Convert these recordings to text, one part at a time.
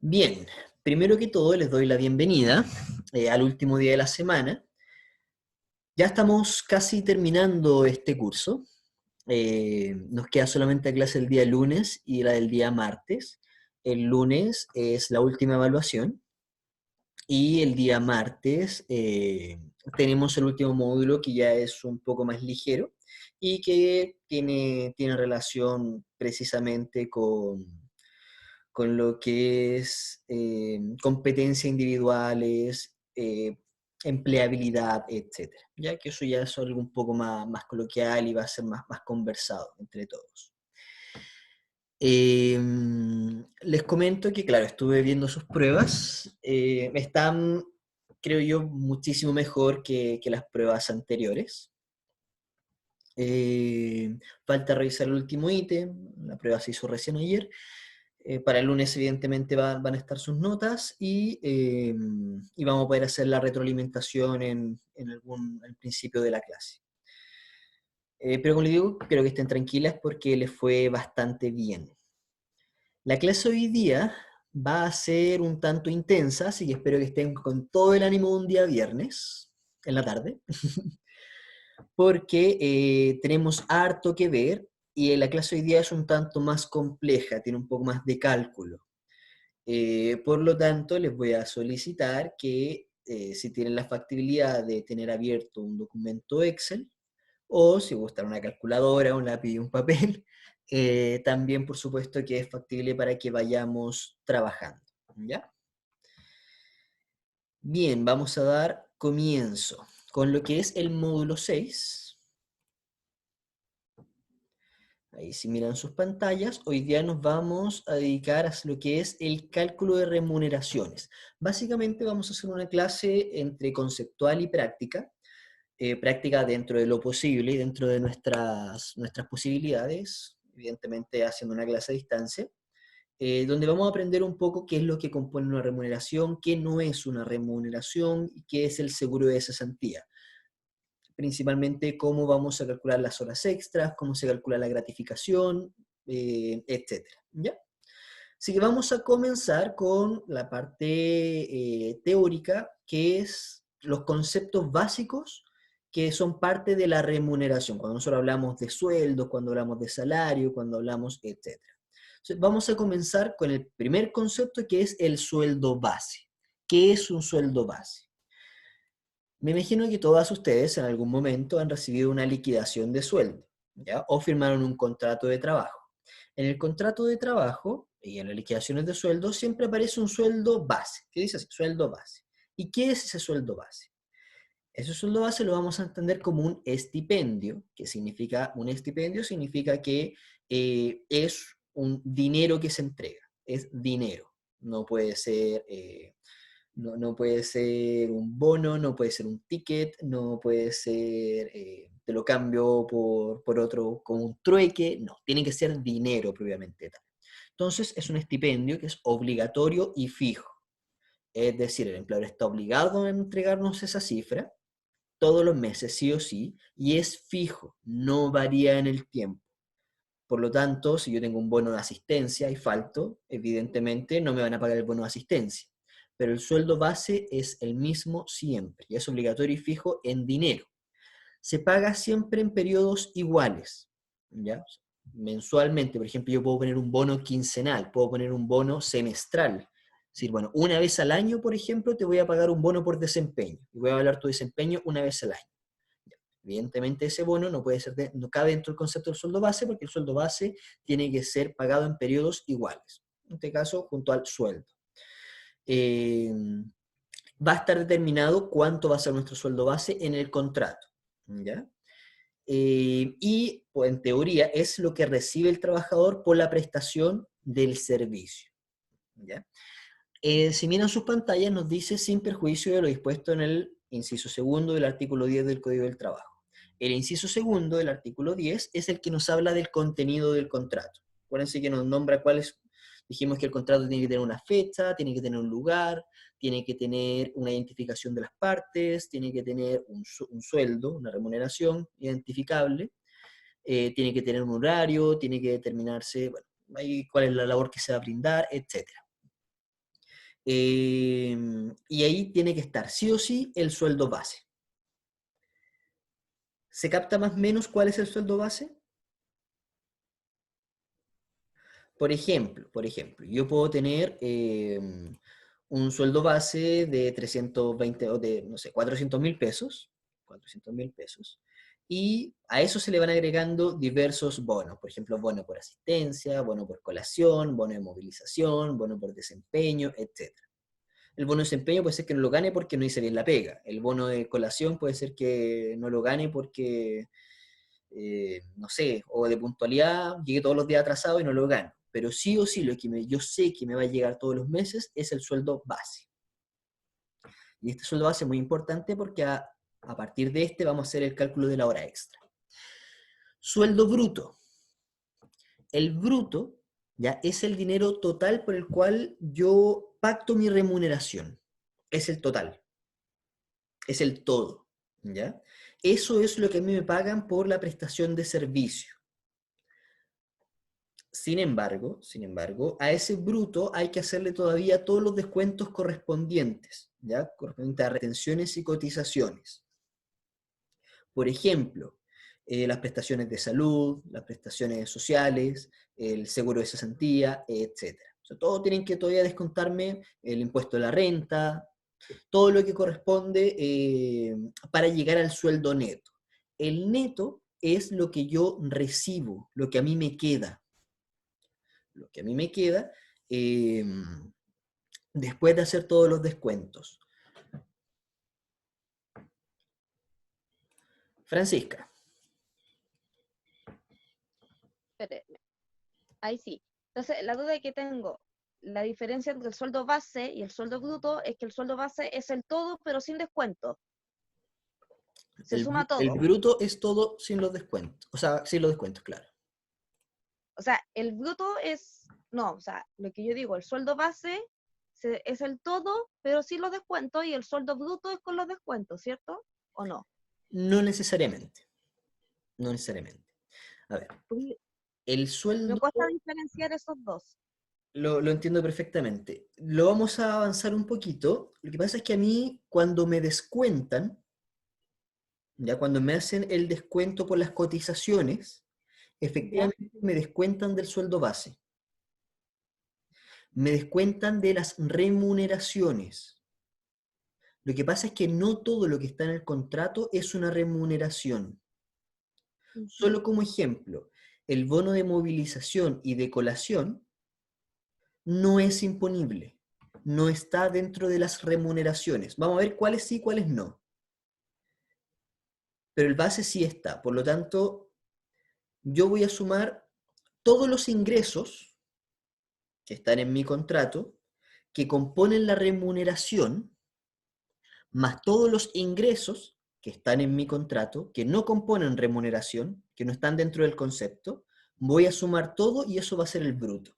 Bien, primero que todo les doy la bienvenida al último día de la semana. Ya estamos casi terminando este curso. Nos queda solamente la clase el día lunes y la del día martes. El lunes es la última evaluación y el día martes tenemos el último módulo que ya es un poco más ligero y que tiene relación precisamente con lo que es competencias individuales, empleabilidad, etcétera. Ya que eso ya es algo un poco más coloquial y va a ser más conversado entre todos. Les comento que, claro, estuve viendo sus pruebas. Están, creo yo, muchísimo mejor que las pruebas anteriores. Falta revisar el último ítem, la prueba se hizo recién ayer. Para el lunes, evidentemente, van a estar sus notas y vamos a poder hacer la retroalimentación en al principio de la clase. Pero como les digo, espero que estén tranquilas porque les fue bastante bien. La clase hoy día va a ser un tanto intensa, así que espero que estén con todo el ánimo de un día viernes, en la tarde, porque tenemos harto que ver y la clase hoy día es un tanto más compleja, tiene un poco más de cálculo. Por lo tanto, les voy a solicitar que si tienen la factibilidad de tener abierto un documento Excel, o si gustan una calculadora, un lápiz y un papel, también por supuesto que es factible para que vayamos trabajando. ¿Ya? Bien, vamos a dar comienzo con lo que es el módulo 6. Ahí si miran sus pantallas, hoy día nos vamos a dedicar a lo que es el cálculo de remuneraciones. Básicamente vamos a hacer una clase entre conceptual y práctica, práctica dentro de lo posible y dentro de nuestras posibilidades, evidentemente haciendo una clase a distancia, donde vamos a aprender un poco qué es lo que compone una remuneración, qué no es una remuneración y qué es el seguro de cesantía. Principalmente cómo vamos a calcular las horas extras, cómo se calcula la gratificación, etcétera. ¿Ya? Así que vamos a comenzar con la parte teórica, que es los conceptos básicos que son parte de la remuneración, cuando nosotros hablamos de sueldos, cuando hablamos de salario, cuando hablamos, etcétera. Entonces, vamos a comenzar con el primer concepto, que es el sueldo base. ¿Qué es un sueldo base? Me imagino que todas ustedes en algún momento han recibido una liquidación de sueldo, ¿ya? O firmaron un contrato de trabajo. En el contrato de trabajo y en las liquidaciones de sueldo siempre aparece un sueldo base. ¿Qué dice así? Sueldo base. ¿Y qué es ese sueldo base? Ese sueldo base lo vamos a entender como un estipendio. ¿Qué significa un estipendio? Significa que es un dinero que se entrega. Es dinero. No puede ser no puede ser un bono, no puede ser un ticket, no puede ser, te lo cambio por otro como un trueque, no, tiene que ser dinero propiamente tal. Entonces es un estipendio que es obligatorio y fijo. Es decir, el empleador está obligado a entregarnos esa cifra todos los meses, sí o sí, y es fijo, no varía en el tiempo. Por lo tanto, si yo tengo un bono de asistencia y falto, evidentemente no me van a pagar el bono de asistencia. Pero el sueldo base es el mismo siempre y es obligatorio y fijo en dinero. Se paga siempre en periodos iguales, ¿ya? Mensualmente, por ejemplo, yo puedo poner un bono quincenal, puedo poner un bono semestral. Es decir, bueno, una vez al año, por ejemplo, te voy a pagar un bono por desempeño y voy a evaluar tu desempeño una vez al año. Evidentemente ese bono no puede ser no cabe dentro del concepto del sueldo base porque el sueldo base tiene que ser pagado en periodos iguales, en este caso junto al sueldo. Eh, Va a estar determinado cuánto va a ser nuestro sueldo base en el contrato, ¿ya? Y pues, en teoría es lo que recibe el trabajador por la prestación del servicio, ¿ya? Si miran sus pantallas nos dice sin perjuicio de lo dispuesto en el inciso segundo del artículo 10 del Código del Trabajo. El inciso segundo del artículo 10 es el que nos habla del contenido del contrato. Acuérdense que nos nombra cuáles, dijimos que el contrato tiene que tener una fecha, tiene que tener un lugar, tiene que tener una identificación de las partes, tiene que tener un sueldo, una remuneración identificable, tiene que tener un horario, tiene que determinarse, bueno, ahí cuál es la labor que se va a brindar, etc. Y ahí tiene que estar sí o sí el sueldo base. ¿Se capta más o menos cuál es el sueldo base? Por ejemplo, yo puedo tener un sueldo base de 320 o de, no sé, 400.000 pesos, 400.000 pesos, y a eso se le van agregando diversos bonos, por ejemplo, bono por asistencia, bono por colación, bono de movilización, bono por desempeño, etc. El bono de desempeño puede ser que no lo gane porque no hice bien la pega. El bono de colación puede ser que no lo gane porque no sé, o de puntualidad, llegué todos los días atrasado y no lo gano. Pero sí o sí, lo que yo sé que me va a llegar todos los meses es el sueldo base. Y este sueldo base es muy importante porque a partir de este vamos a hacer el cálculo de la hora extra. Sueldo bruto. El bruto ya es el dinero total por el cual yo pacto mi remuneración. Es el total. Es el todo. ¿Ya? Eso es lo que a mí me pagan por la prestación de servicio. Sin embargo, a ese bruto hay que hacerle todavía todos los descuentos correspondientes, ¿ya? Correspondientes a retenciones y cotizaciones. Por ejemplo, las prestaciones de salud, las prestaciones sociales, el seguro de cesantía, etc. O sea, todo tienen que todavía descontarme el impuesto de la renta, todo lo que corresponde para llegar al sueldo neto. El neto es lo que yo recibo, lo que a mí me queda. Lo que a mí me queda eh, después de hacer todos los descuentos. Francisca, Espérenme. Ahí sí. Entonces, la duda que tengo, la diferencia entre el sueldo base y el sueldo bruto es que el sueldo base es el todo, pero sin descuento. Se suma el todo. bruto es todo sin los descuentos. O sea, sin los descuentos, claro. O sea, el bruto es, no, o sea, lo que yo digo, el sueldo base es el todo, pero sin los descuentos, y el sueldo bruto es con los descuentos, ¿cierto? ¿O no? No necesariamente. No necesariamente. A ver, Porque el me sueldo cuesta diferenciar esos dos. lo entiendo perfectamente. Lo vamos a avanzar un poquito. Lo que pasa es que a mí, cuando me descuentan, ya cuando me hacen el descuento por las cotizaciones, ¿Ya? efectivamente me descuentan del sueldo base. Me descuentan de las remuneraciones. Lo que pasa es que no todo lo que está en el contrato es una remuneración. Ujú. Solo como ejemplo, el bono de movilización y de colación no es imponible, no está dentro de las remuneraciones. Vamos a ver cuáles sí y cuáles no. Pero el base sí está. Por lo tanto, yo voy a sumar todos los ingresos que están en mi contrato, que componen la remuneración, más todos los ingresos que están en mi contrato, que no componen remuneración, que no están dentro del concepto, voy a sumar todo y eso va a ser el bruto.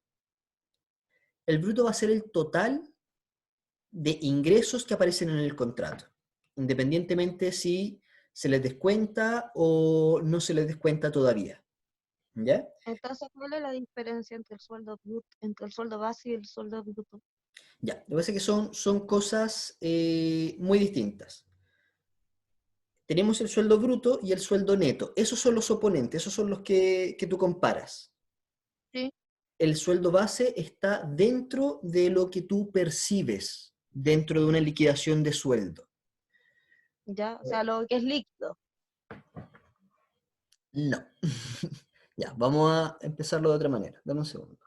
El bruto va a ser el total de ingresos que aparecen en el contrato, independientemente si se les descuenta o no se les descuenta todavía. ¿Ya? Entonces, ¿cuál es la diferencia entre entre el sueldo base y el sueldo bruto? Ya. Lo que pasa es que son cosas muy distintas. Tenemos el sueldo bruto y el sueldo neto. Esos son los oponentes, esos son los que tú comparas. Sí, El sueldo base está dentro de lo que tú percibes dentro de una liquidación de sueldo. ya, o sea, lo que es líquido. No. Ya, vamos a empezarlo de otra manera. Dame un segundo.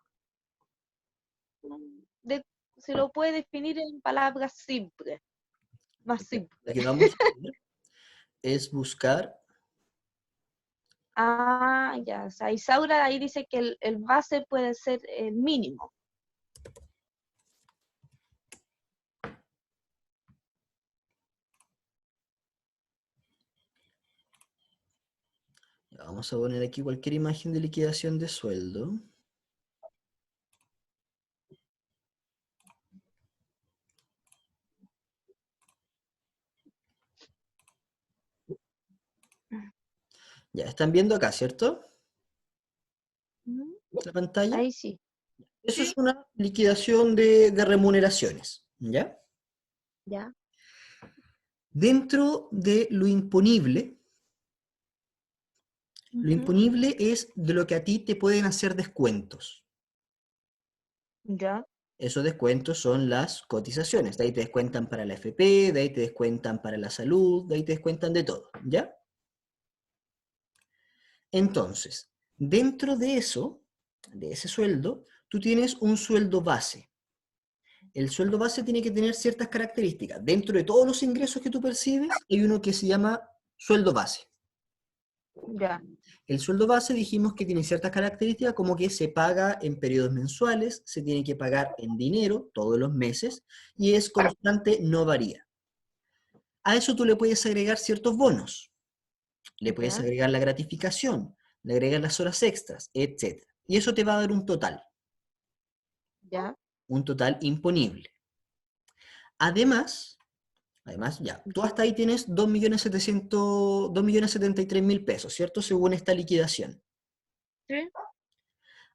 De- Se lo puede definir en palabras simples, más Lo simples. que vamos a hacer es buscar, Ah, ya, o sea, Isaura ahí dice que el base puede ser el mínimo. ya, vamos a poner aquí cualquier imagen de liquidación de sueldo. Ya, están viendo acá, ¿cierto? Mm, La pantalla. ahí sí. Eso es Sí, una liquidación de remuneraciones. ¿Ya? Ya. Dentro de lo Ujú. imponible es de lo que a ti te pueden hacer descuentos. Ya. Esos descuentos son las cotizaciones. De ahí te descuentan para la FP, de ahí te descuentan para la salud, de ahí te descuentan de todo, ¿ya? Entonces, dentro de eso, de ese sueldo, tú tienes un sueldo base. El sueldo base tiene que tener ciertas características. Dentro de todos los ingresos que tú percibes, hay uno que se llama sueldo base. Ya. El sueldo base dijimos que tiene ciertas características como que se paga en periodos mensuales, se tiene que pagar en dinero todos los meses y es constante, no varía. A eso tú le puedes agregar ciertos bonos, le puedes Ya. agregar la gratificación, le agregas las horas extras, etc. Y eso te va a dar Ya. un total imponible. Además, ya, tú hasta ahí tienes 2.73.000 pesos, ¿cierto? Según esta liquidación. Sí.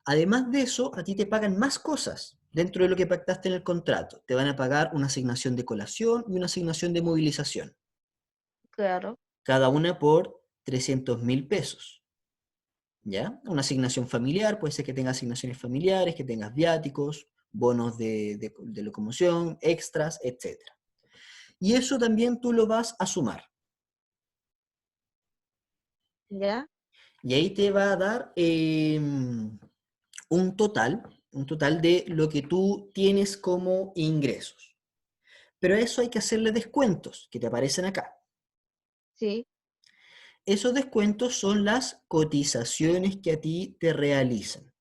Además de eso, a ti te pagan más cosas dentro de lo que pactaste en el contrato. Te van a pagar una asignación de colación y una asignación de movilización, Claro. cada una por 300.000 pesos. ¿Ya? Una asignación familiar, puede ser que tengas asignaciones familiares, que tengas viáticos, bonos de locomoción, extras, etc. Y eso también tú lo vas a sumar. Ya. Y ahí te va a dar un total de lo que tú tienes como ingresos. Pero a eso hay que hacerle descuentos, que te aparecen acá. Sí. Esos descuentos son las cotizaciones que a ti te realizan.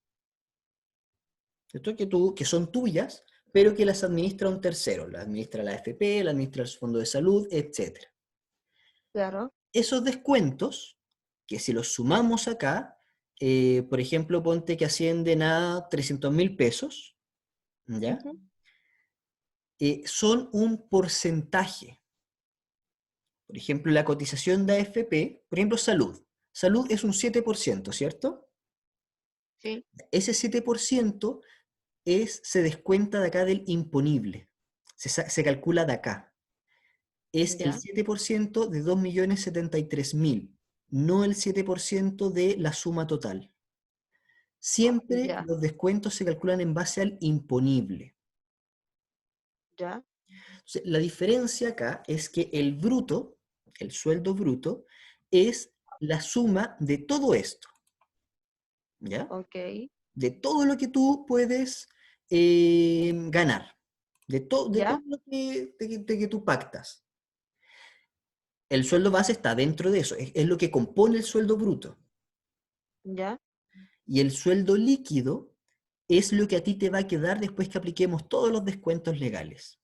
¿Cierto? Que son tuyas, pero que las administra un tercero. Las administra la AFP, las administra el Fondo de Salud, etc. Claro. Esos descuentos, que si los sumamos acá, por ejemplo, ponte que ascienden a 300.000 pesos, ¿ya? Ujú. Son un porcentaje. Por ejemplo, la cotización de AFP, por ejemplo, salud. Salud es un 7%, ¿cierto? Sí. Ese 7% se descuenta de acá del imponible. Se calcula de acá. Es el Ya. 7% de 2.073.000, no el 7% de la suma total. Siempre Ya. los descuentos se calculan en base al imponible. Ya. Entonces, la diferencia acá es que el sueldo bruto, es la suma de todo esto, ¿ya? Ok. De todo lo que tú puedes ganar, de todo Ya. lo que tú pactas. El sueldo base está dentro de eso, es lo que compone el sueldo bruto. Ya. Y el sueldo líquido es lo que a ti te va a quedar después que apliquemos todos los descuentos legales.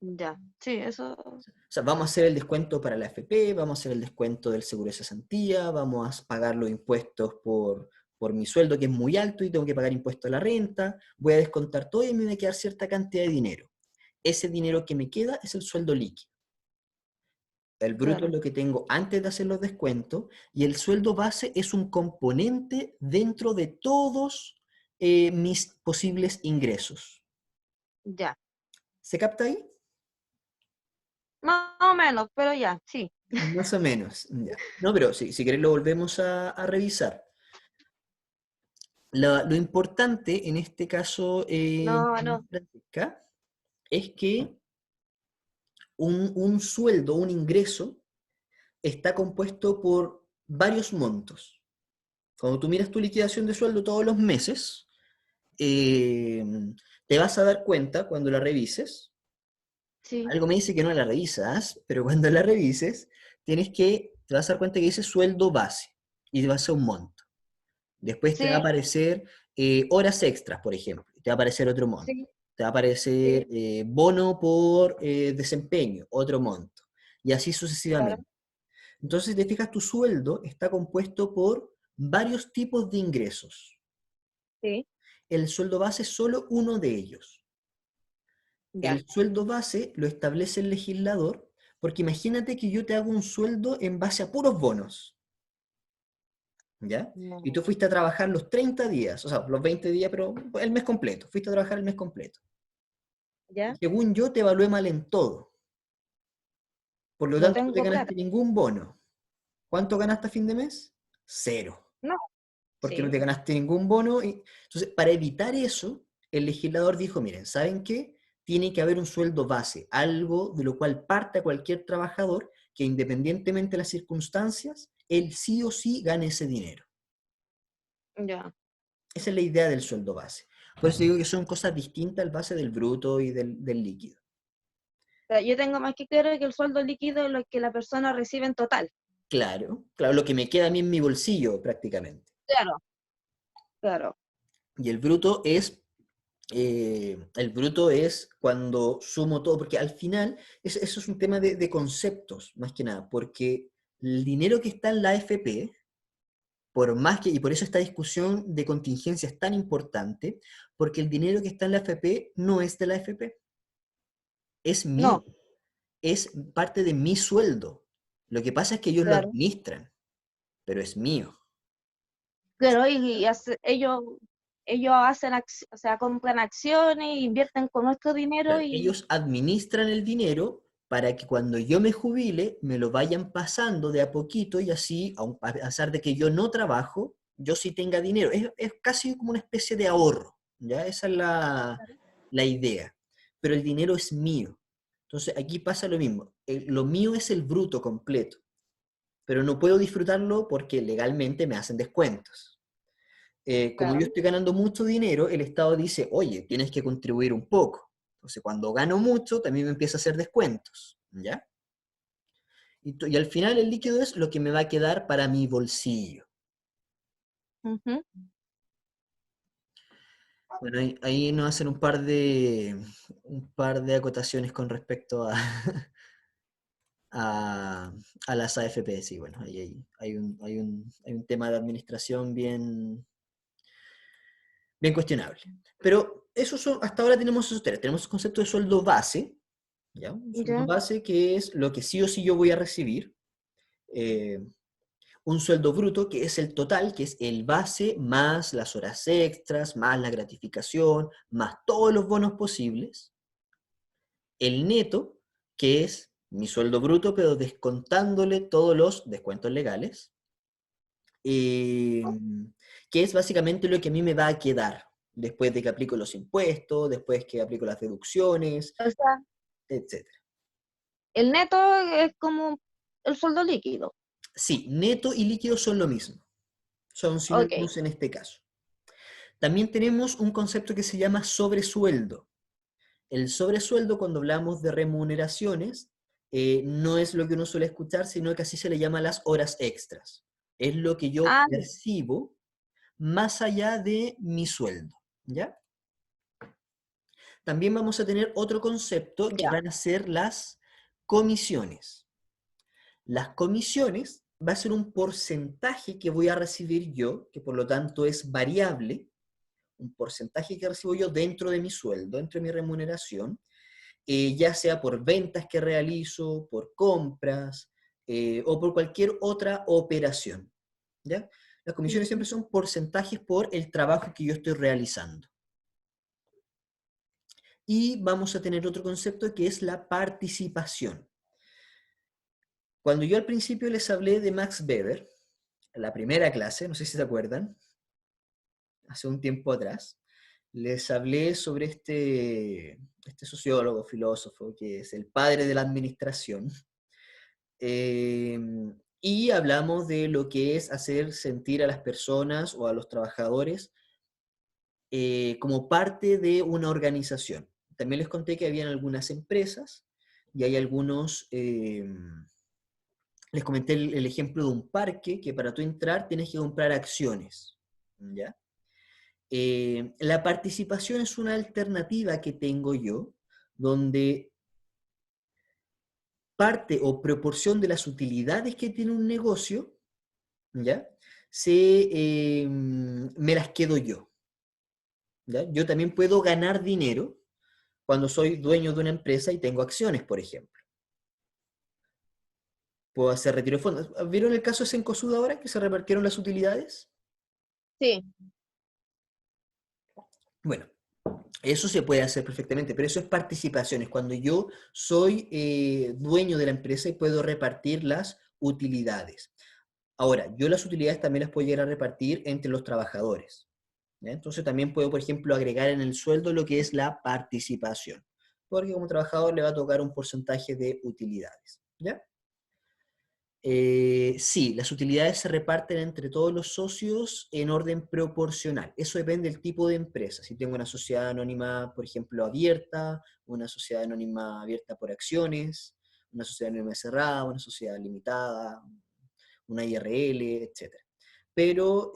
Ya. Sí, eso. O sea, vamos a hacer el descuento para la FP, vamos a hacer el descuento del seguro de cesantía, vamos a pagar los impuestos por mi sueldo que es muy alto y tengo que pagar impuesto a la renta, voy a descontar todo y me va a quedar cierta cantidad de dinero. Ese dinero que me queda es el sueldo líquido. El bruto es Claro. lo que tengo antes de hacer los descuentos y el sueldo base es un componente dentro de todos mis posibles ingresos. Ya. ¿Se capta ahí? Más o menos, pero ya, sí. Más o menos. Ya. No, pero sí, si querés lo volvemos a revisar. Lo importante en este caso, No, no. Francisca, es que un sueldo, un ingreso, está compuesto por varios montos. Cuando tú miras tu liquidación de sueldo todos los meses, eh, te vas a dar cuenta cuando la revises. Sí. Algo me dice que no la revisas, pero cuando la revises, te vas a dar cuenta que dice sueldo base y te va a ser un monto. Después te va a Sí. aparecer horas extras, por ejemplo, te va a aparecer otro monto. Sí. Te va a aparecer Sí. bono por desempeño, otro monto. Y así Claro. sucesivamente. Entonces, si te fijas, tu sueldo está compuesto por varios tipos de ingresos. Sí. El sueldo base es solo uno de ellos. Ya. El sueldo base lo establece el legislador, porque imagínate que yo te hago un sueldo en base a puros bonos, ¿ya? Y tú No. fuiste a trabajar los 30 días, o sea, los 20 días, pero el mes completo, fuiste a trabajar el mes completo. ¿Ya? Según yo, te evalué mal en todo. Por lo Lo tanto, no te tengo claro. ganaste ningún bono. ¿Cuánto ganaste a fin de mes? Cero. No, Porque no sí, te ganaste ningún bono. Entonces, para evitar eso, el legislador dijo, miren, ¿saben qué? Tiene que haber un sueldo base, algo de lo cual parta cualquier trabajador que independientemente de las circunstancias, él sí o sí gane ese dinero. ya. Esa es la idea del sueldo base. Por eso digo que son cosas distintas al base del bruto y del líquido. O sea, yo tengo más que claro que el sueldo líquido es lo que la persona recibe en total. Claro, claro, lo que me queda a mí en mi bolsillo prácticamente. Claro, claro, Y el bruto es cuando sumo todo, porque al final eso es un tema de conceptos, más que nada, porque el dinero que está en la AFP, por más que, y por eso esta discusión de contingencia es tan importante, porque el dinero que está en la AFP no es de la AFP, es mío, no, es parte de mi sueldo. Lo que pasa es que ellos lo claro, administran, pero es mío. claro, ellos hacen, o sea, compran acciones, invierten con nuestro dinero Claro, y, ellos administran el dinero para que cuando yo me jubile me lo vayan pasando de a poquito y así, a pesar de que yo no trabajo, yo sí tenga dinero. Es casi como una especie de ahorro, ¿ya? Esa es la idea. Pero el dinero es mío. Entonces aquí pasa lo mismo. Lo mío es el bruto completo, pero no puedo disfrutarlo porque legalmente me hacen descuentos. Como yo claro, estoy ganando mucho dinero, el Estado dice, oye, tienes que contribuir un poco. Entonces, cuando gano mucho, también me empieza a hacer descuentos, ¿ya? Y al final el líquido es lo que me va a quedar para mi bolsillo. ujú, Bueno, ahí nos hacen un par de acotaciones con respecto a, a las AFP. Sí, bueno, ahí hay un tema de administración bien cuestionable. Pero hasta ahora tenemos esos tres. Tenemos el concepto de sueldo base, ¿ya? Un sueldo ya, base que es lo que sí o sí yo voy a recibir. Eh, un sueldo bruto que es el total, que es el base más las horas extras, más la gratificación, más todos los bonos posibles. El neto, que es mi sueldo bruto, pero descontándole todos los descuentos legales. eh, que es básicamente lo que a mí me va a quedar después de que aplico los impuestos, después que aplico las deducciones, o sea, etcétera. el neto es como el sueldo líquido. Sí, neto y líquido son lo mismo, son Ok. sinónimos en este caso. También tenemos un concepto que se llama sobresueldo. El sobresueldo, cuando hablamos de remuneraciones, no es lo que uno suele escuchar, sino que así se le llama las horas extras. Es lo que yo Ah, percibo más allá de mi sueldo, ¿ya? También vamos a tener otro concepto que ya. van a ser las comisiones. Las comisiones va a ser un porcentaje que voy a recibir yo, que por lo tanto es variable, un porcentaje que recibo yo dentro de mi sueldo, dentro de mi remuneración, ya sea por ventas que realizo, por compras o por cualquier otra operación. ¿Ya? Las comisiones Ujú. siempre son porcentajes por el trabajo que yo estoy realizando. Y vamos a tener otro concepto que es la participación. Cuando yo al principio les hablé de Max Weber, la primera clase, no sé si se acuerdan, hace un tiempo atrás, les hablé sobre este sociólogo, filósofo, que es el padre de la administración, eh, y hablamos de lo que es hacer sentir a las personas o a los trabajadores como parte de una organización. También les conté que habían algunas empresas y hay algunos, les comenté el ejemplo de un parque que para tú entrar tienes que comprar acciones, ¿ya? La participación es una alternativa que tengo yo, donde parte o proporción de las utilidades que tiene un negocio, ¿ya? Me las quedo yo, ¿ya? Yo también puedo ganar dinero cuando soy dueño de una empresa y tengo acciones, por ejemplo. Puedo hacer retiro de fondos. ¿Vieron el caso de Cencosud ahora, que se repartieron las utilidades? Sí, Bueno, Eso se puede hacer perfectamente, pero eso es participaciones, cuando yo soy dueño de la empresa y puedo repartir las utilidades. Ahora, yo las utilidades también las puedo llegar a repartir entre los trabajadores, ¿ya? Entonces también puedo, por ejemplo, agregar en el sueldo lo que es la participación, porque como trabajador le va a tocar un porcentaje de utilidades, ¿ya? Sí, las utilidades se reparten entre todos los socios en orden proporcional. Eso depende del tipo de empresa. Si tengo una sociedad anónima, por ejemplo, abierta, una sociedad anónima abierta por acciones, una sociedad anónima cerrada, una sociedad limitada, una IRL, etcétera. Pero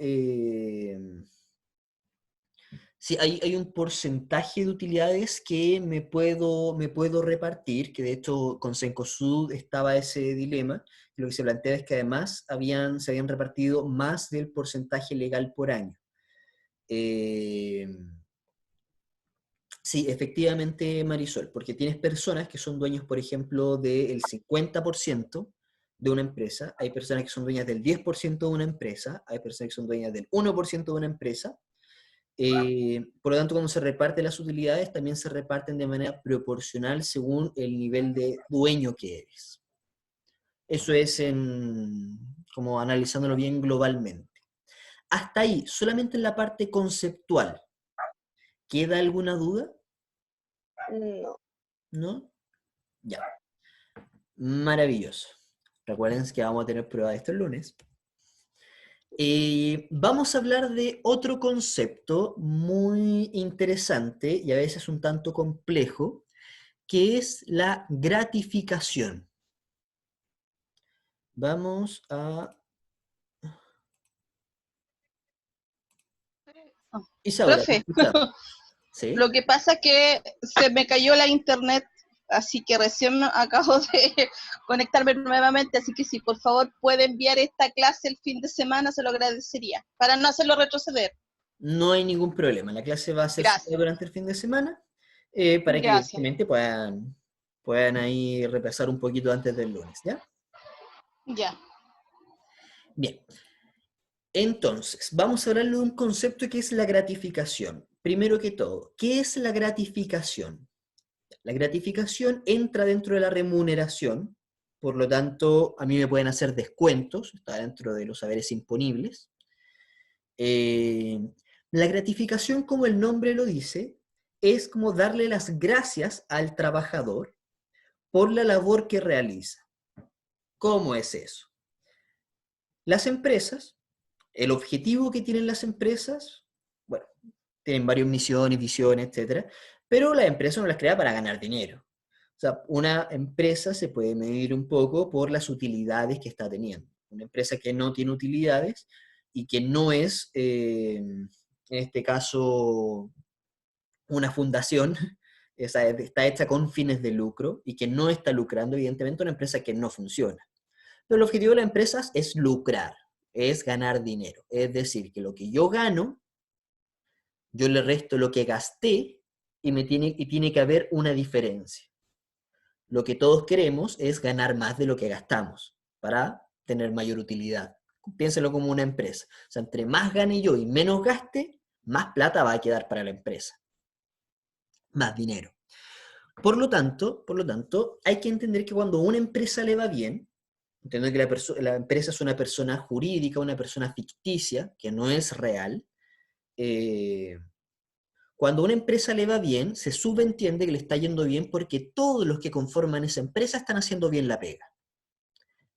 sí, hay un porcentaje de utilidades que me puedo repartir, que de hecho con Cencosud estaba ese dilema. Lo que se plantea es que además se habían repartido más del porcentaje legal por año. Eh, sí, efectivamente, Marisol, porque tienes personas que son dueños, por ejemplo, del 50% de una empresa, hay personas que son dueñas del 10% de una empresa, hay personas que son dueñas del 1% de una empresa. Por lo tanto, cuando se reparten las utilidades, también se reparten de manera proporcional según el nivel de dueño que eres. Eso es como analizándolo bien globalmente. Hasta ahí, solamente en la parte conceptual. ¿Queda alguna duda? No. ¿No? Ya. Maravilloso. Recuerden que vamos a tener prueba de esto el lunes. Vamos a hablar de otro concepto muy interesante y a veces un tanto complejo, que es la gratificación. Vamos a... Isaura, ¿me Profe, escuchas? ¿Sí? lo que pasa es que se me cayó la internet, así que recién acabo de conectarme nuevamente, así que si por favor puede enviar esta clase el fin de semana, se lo agradecería, para no hacerlo retroceder. No hay ningún problema. La clase va a ser Gracias, durante el fin de semana para que gracias. evidentemente puedan ahí repasar un poquito antes del lunes, ¿ya? Ya. Bien. Entonces, vamos a hablar de un concepto que es la gratificación. Primero que todo, ¿qué es la gratificación? La gratificación entra dentro de la remuneración, por lo tanto, a mí me pueden hacer descuentos, está dentro de los saberes imponibles. Eh, la gratificación, como el nombre lo dice, es como darle las gracias al trabajador por la labor que realiza. ¿Cómo es eso? Las empresas, el objetivo que tienen las empresas, bueno, tienen varias misiones, visiones, etcétera, pero la empresa no las crea para ganar dinero. O sea, una empresa se puede medir un poco por las utilidades que está teniendo. Una empresa que no tiene utilidades y que no es, en este caso, una fundación, está hecha con fines de lucro y que no está lucrando, evidentemente, una empresa que no funciona. Pero el objetivo de las empresas es lucrar, es ganar dinero. Es decir, que lo que yo gano, yo le resto lo que gasté y tiene que haber una diferencia. Lo que todos queremos es ganar más de lo que gastamos para tener mayor utilidad. Piénselo como una empresa. O sea, entre más gane yo y menos gaste, más plata va a quedar para la empresa. Más dinero. Por lo tanto, hay que entender que cuando a una empresa le va bien, entiendo que la empresa es una persona jurídica, una persona ficticia, que no es real. eh, Cuando a una empresa le va bien, se subentiende que le está yendo bien porque todos los que conforman esa empresa están haciendo bien la pega.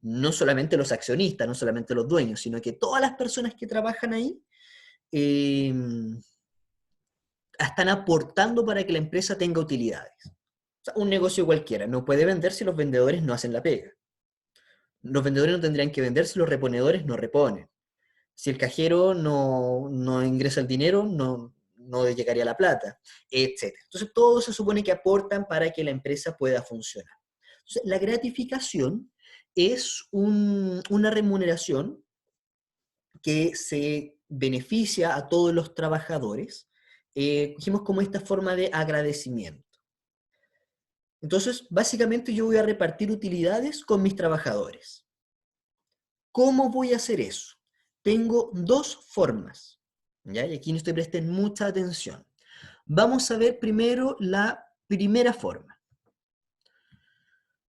No solamente los accionistas, no solamente los dueños, sino que todas las personas que trabajan ahí eh, están aportando para que la empresa tenga utilidades. O sea, un negocio cualquiera no puede vender si los vendedores no hacen la pega. Los vendedores no tendrían que vender si los reponedores no reponen. Si el cajero no ingresa el dinero, no llegaría la plata, etc. Entonces, todo se supone que aportan para que la empresa pueda funcionar. Entonces, la gratificación es una remuneración que se beneficia a todos los trabajadores, dijimos como esta forma de agradecimiento. Entonces, básicamente yo voy a repartir utilidades con mis trabajadores. ¿Cómo voy a hacer eso? Tengo dos formas, ¿ya? Y aquí presten mucha atención. Vamos a ver primero la primera forma.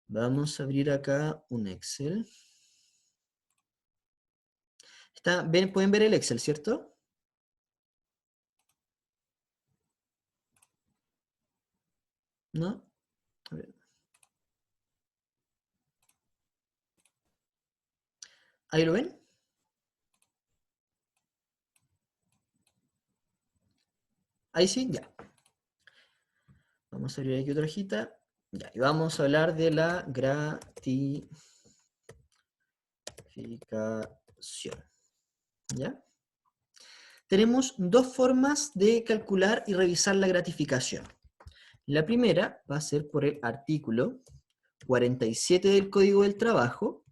Vamos a abrir acá un Excel. ¿Pueden ver el Excel, cierto? ¿No? A ver. ¿Ahí lo ven? Ahí sí, ya. Vamos a abrir aquí otra hojita. Ya, y vamos a hablar de la gratificación. ¿Ya? Tenemos dos formas de calcular y revisar la gratificación. La primera va a ser por el artículo 47 del Código del Trabajo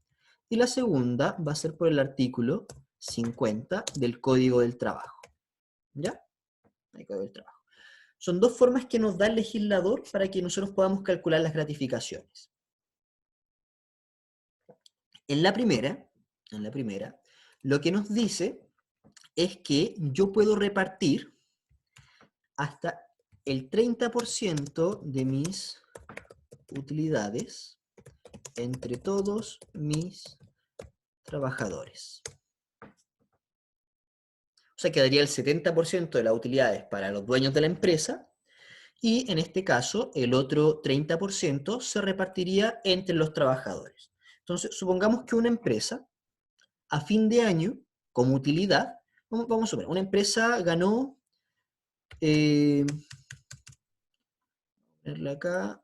y la segunda va a ser por el artículo 50 del Código del Trabajo. ¿Ya? El Código del Trabajo. Son dos formas que nos da el legislador para que nosotros podamos calcular las gratificaciones. En la primera, lo que nos dice es que yo puedo repartir hasta el 30% de mis utilidades entre todos mis trabajadores. O sea, quedaría el 70% de las utilidades para los dueños de la empresa y en este caso el otro 30% se repartiría entre los trabajadores. Entonces, supongamos que una empresa a fin de año, como utilidad, vamos a suponer, una empresa ganó, verla acá,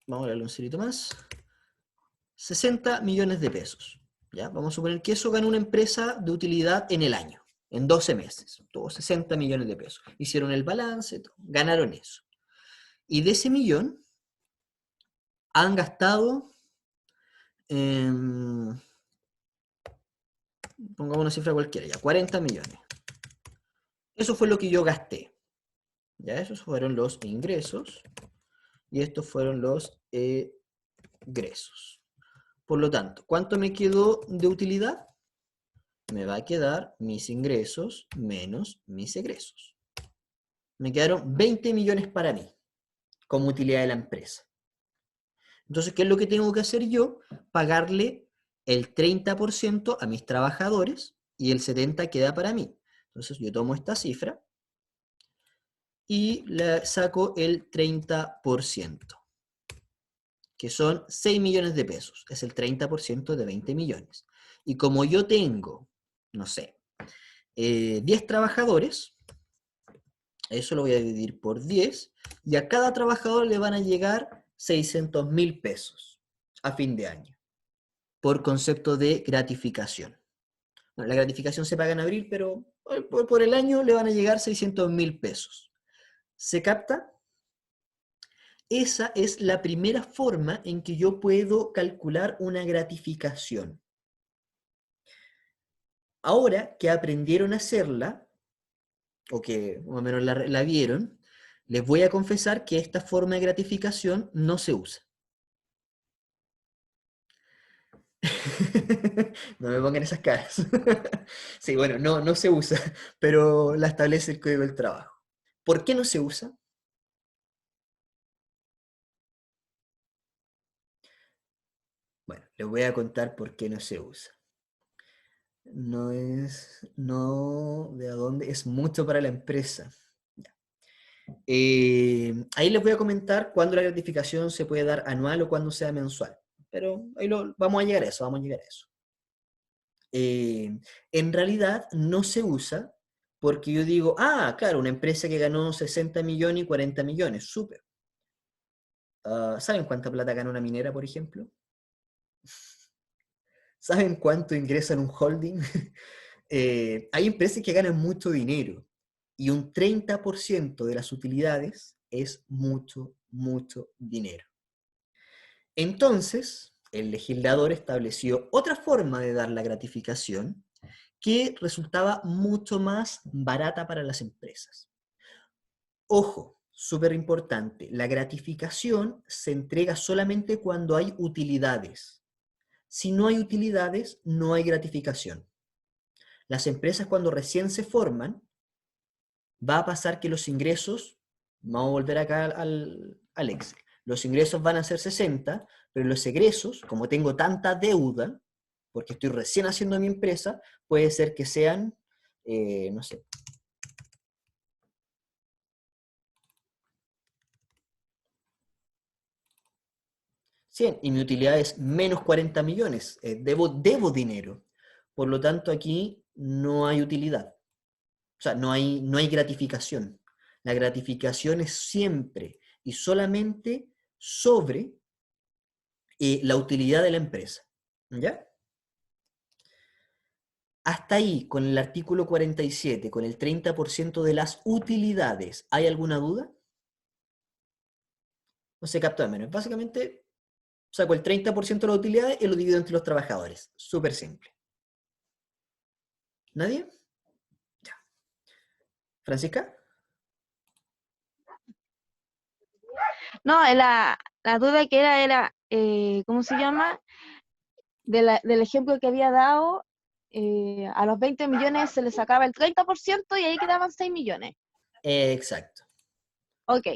vamos a darle un cerito más, 60 millones de pesos. ¿Ya? Vamos a suponer que eso ganó una empresa de utilidad en el año, en 12 meses. Tuvo 60 millones de pesos. Hicieron el balance, ganaron eso. Y de ese millón han gastado, pongamos una cifra cualquiera, ya, 40 millones. Eso fue lo que yo gasté. ¿Ya? Esos fueron los ingresos y estos fueron los egresos. Por lo tanto, ¿cuánto me quedó de utilidad? Me va a quedar mis ingresos menos mis egresos. Me quedaron 20 millones para mí, como utilidad de la empresa. Entonces, ¿qué es lo que tengo que hacer yo? Pagarle el 30% a mis trabajadores y el 70% queda para mí. Entonces, yo tomo esta cifra y le saco el 30%, que son 6 millones de pesos. Es el 30% de 20 millones. Y como yo tengo, no sé, 10 trabajadores, eso lo voy a dividir por 10, y a cada trabajador le van a llegar 600.000 pesos a fin de año, por concepto de gratificación. Bueno, la gratificación se paga en abril, pero por el año le van a llegar 600.000 pesos. ¿Se capta? Esa es la primera forma en que yo puedo calcular una gratificación. Ahora que aprendieron a hacerla, o que más o menos la vieron, les voy a confesar que esta forma de gratificación no se usa. No me pongan esas caras. Sí, bueno, no se usa, pero la establece el Código del Trabajo. ¿Por qué no se usa? Bueno, les voy a contar por qué no se usa. No, ¿de a dónde? Es mucho para la empresa. Ya. Ahí les voy a comentar cuándo la gratificación se puede dar anual o cuándo sea mensual. Pero ahí vamos a llegar a eso, En realidad no se usa porque yo digo, claro, una empresa que ganó 60 millones y 40 millones, súper. ¿Saben cuánta plata gana una minera, por ejemplo? ¿Saben cuánto ingresa en un holding? Hay empresas que ganan mucho dinero y un 30% de las utilidades es mucho, mucho dinero. Entonces, el legislador estableció otra forma de dar la gratificación que resultaba mucho más barata para las empresas. Ojo, súper importante, la gratificación se entrega solamente cuando hay utilidades. Si no hay utilidades, no hay gratificación. Las empresas cuando recién se forman, va a pasar que los ingresos, vamos a volver acá al Excel, los ingresos van a ser 60, pero los egresos, como tengo tanta deuda, porque estoy recién haciendo mi empresa, puede ser que sean, no sé, 100, y mi utilidad es menos 40 millones, debo dinero. Por lo tanto, aquí no hay utilidad. O sea, no hay gratificación. La gratificación es siempre y solamente sobre la utilidad de la empresa. ¿Ya? Hasta ahí, con el artículo 47, con el 30% de las utilidades, ¿hay alguna duda? No se captó de menos. Básicamente, saco el 30% de las utilidades y lo divido entre los trabajadores. Súper simple. ¿Nadie? Ya. ¿Francisca? No, la duda que era ¿cómo se llama? Del ejemplo que había dado, a los 20 millones se le sacaba el 30% y ahí quedaban 6 millones. Exacto. Ok,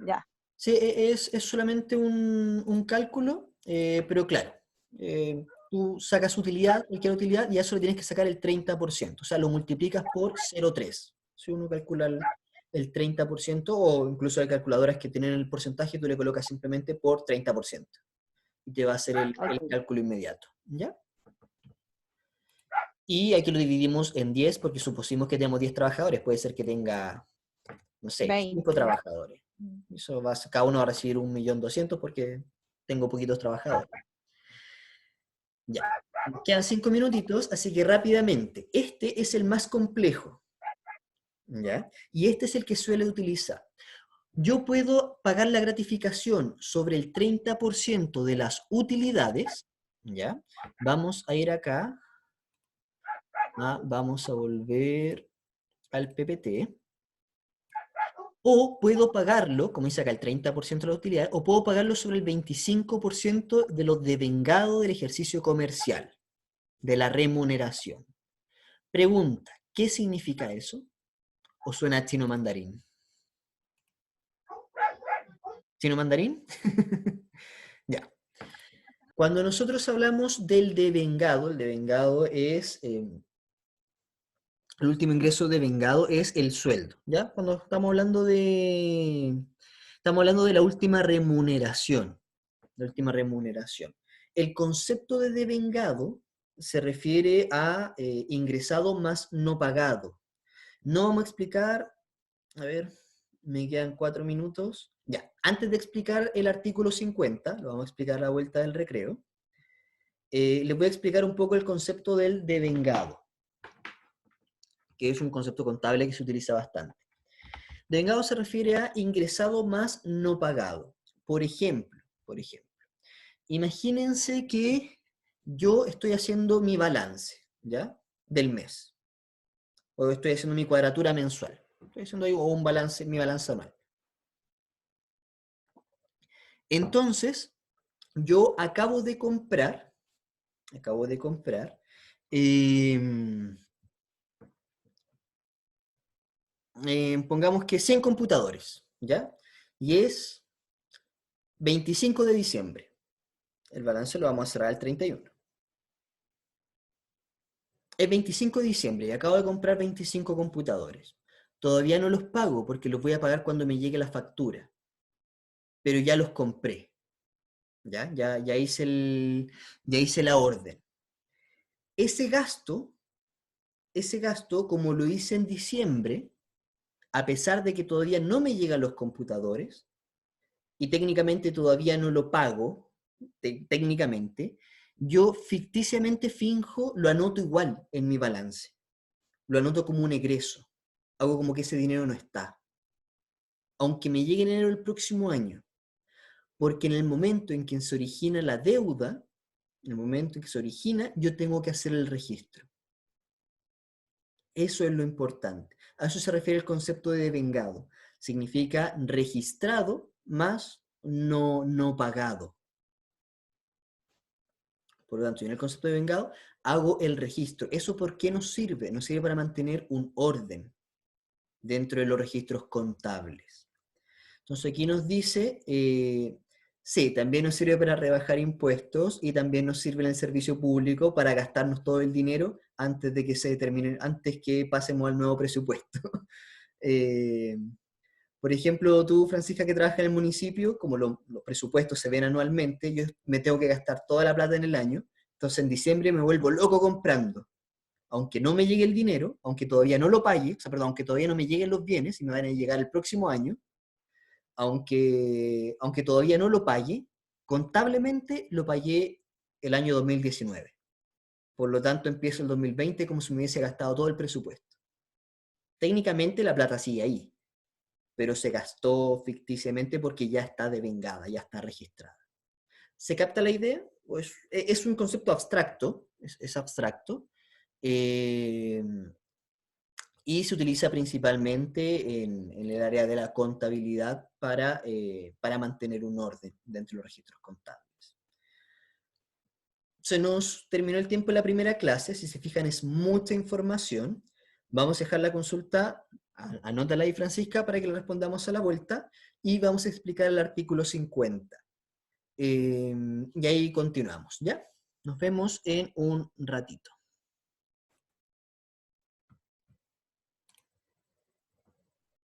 ya. Sí, es solamente un cálculo, pero claro, tú sacas utilidad, cualquier utilidad, y a eso le tienes que sacar el 30%, o sea, lo multiplicas por 0,3. Si uno calcula el 30%, o incluso hay calculadoras que tienen el porcentaje, tú le colocas simplemente por 30%, y te va a hacer el Ok. cálculo inmediato, ¿ya? Y aquí lo dividimos en 10 porque supusimos que tenemos 10 trabajadores, puede ser que tenga, no sé, 5 20. trabajadores. Eso cada uno va a recibir 1.200.000 porque tengo poquitos trabajadores. Ya. Nos quedan 5 minutitos, así que rápidamente. Este es el más complejo. ¿Ya? Y este es el que suele utilizar. Yo puedo pagar la gratificación sobre el 30% de las utilidades. ¿Ya? Vamos a ir acá. Vamos a volver al PPT. O puedo pagarlo, como dice acá, el 30% de la utilidad, o puedo pagarlo sobre el 25% de lo devengado del ejercicio comercial, de la remuneración. Pregunta, ¿qué significa eso? ¿O suena chino mandarín? ¿Chino mandarín? Ya. Cuando nosotros hablamos del devengado, el devengado es, el último ingreso devengado es el sueldo, ¿ya? Cuando estamos hablando de la última remuneración. La última remuneración. El concepto de devengado se refiere a ingresado más no pagado. No vamos a explicar, a ver, me quedan 4 minutos. Ya, antes de explicar el artículo 50, lo vamos a explicar a la vuelta del recreo, les voy a explicar un poco el concepto del devengado, que es un concepto contable que se utiliza bastante. Devengado se refiere a ingresado más no pagado. Por ejemplo, imagínense que yo estoy haciendo mi balance, ¿ya? Del mes. O estoy haciendo mi cuadratura mensual. Estoy haciendo ahí un balance, mi balance anual. Entonces, yo acabo de comprar, pongamos que 100 computadores, ¿ya? Y es 25 de diciembre. El balance lo vamos a cerrar el 31. Es 25 de diciembre y acabo de comprar 25 computadores. Todavía no los pago porque los voy a pagar cuando me llegue la factura. Pero ya los compré. Ya hice la orden. Ese gasto, como lo hice en diciembre, a pesar de que todavía no me llegan los computadores, y técnicamente todavía no lo pago, técnicamente, yo ficticiamente finjo, lo anoto igual en mi balance. Lo anoto como un egreso. Hago como que ese dinero no está. Aunque me llegue en enero del próximo año. Porque en el momento en que se origina la deuda, en el momento en que se origina, yo tengo que hacer el registro. Eso es lo importante. A eso se refiere el concepto de devengado. Significa registrado más no pagado. Por lo tanto, yo en el concepto de devengado hago el registro. ¿Eso por qué nos sirve? Nos sirve para mantener un orden. dentro de los registros contables. Entonces aquí nos dice, sí, también nos sirve para rebajar impuestos y también nos sirve en el servicio público para gastarnos todo el dinero antes de que se determine, antes que pasemos al nuevo presupuesto. Por ejemplo, tú, Francisca, que trabajas en el municipio, como los presupuestos se ven anualmente, yo me tengo que gastar toda la plata en el año, entonces en diciembre me vuelvo loco comprando. Aunque no me llegue el dinero, aunque todavía no lo pague, o sea, perdón, aunque todavía no me lleguen los bienes y me van a llegar el próximo año, aunque todavía no lo pague, contablemente lo pagué el año 2019. Por lo tanto, empiezo el 2020 como si me hubiese gastado todo el presupuesto. Técnicamente la plata sigue ahí, pero se gastó ficticiamente porque ya está devengada, ya está registrada. ¿Se capta la idea? Pues es un concepto abstracto, es abstracto, y se utiliza principalmente en el área de la contabilidad para mantener un orden dentro de los registros contables. Se nos terminó el tiempo de la primera clase, si se fijan es mucha información. Vamos a dejar la consulta, anótala ahí Francisca para que le respondamos a la vuelta, y vamos a explicar el artículo 50. Y ahí continuamos, ¿ya? Nos vemos en un ratito.